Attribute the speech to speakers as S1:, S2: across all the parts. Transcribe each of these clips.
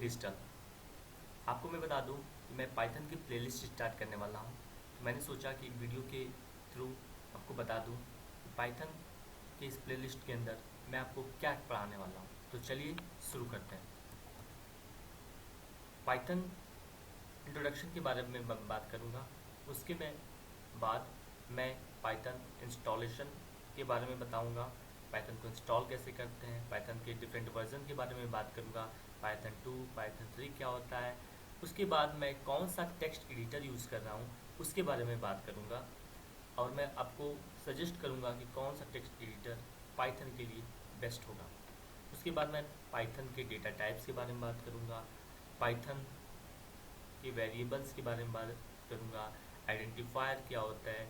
S1: Singh digital. आपको मैं बता दूं कि मैं पाइथन की प्लेलिस्ट स्टार्ट करने वाला हूं, तो मैंने सोचा कि वीडियो के थ्रू आपको बता दूं कि पाइथन के इस प्लेलिस्ट के अंदर मैं आपको क्या पढ़ाने वाला हूं। तो चलिए शुरू करते हैं। पाइथन इंट्रोडक्शन के बारे में बात करूंगा। उसके बाद मैं पाइथन इंस्टॉलेशन के बारे में बताऊंगा, पाइथन को इंस्टॉल कैसे करते हैं, पाइथन के डिफरेंट वर्जन के बारे में बात करूंगा, पाइथन 2 पाइथन 3 क्या होता है। उसके बाद मैं कौन सा टेक्स्ट एडिटर यूज़ कर रहा हूँ उसके बारे में बात करूंगा, और मैं आपको सजेस्ट करूंगा कि कौन सा टेक्स्ट एडिटर पाइथन के लिए बेस्ट होगा। उसके बाद मैं पाइथन के डेटा टाइप्स के बारे में बात करूंगा, पाइथन के वेरिएबल्स के बारे में बात करूंगा, आइडेंटिफायर क्या होता है।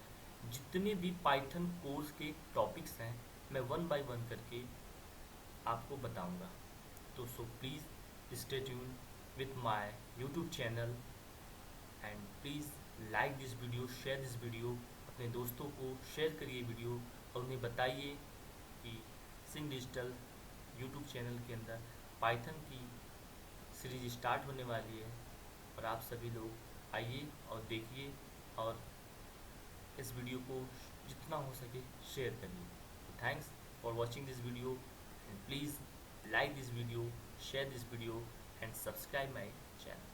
S1: जितने भी पाइथन कोर्स के टॉपिक्स हैं मैं वन बाय वन करके आपको बताऊंगा। तो so please stay tune with my YouTube channel and please like this video, share this video, अपने दोस्तों को शेयर करिए वीडियो और उन्हें बताइए कि सिंह डिजिटल यूट्यूब चैनल के अंदर पाइथन की सीरीज स्टार्ट होने वाली है, और आप सभी लोग आइए और देखिए और इस वीडियो को जितना हो सके शेयर करिए। तो thanks for watching this video and please like this video, share this video and subscribe my channel.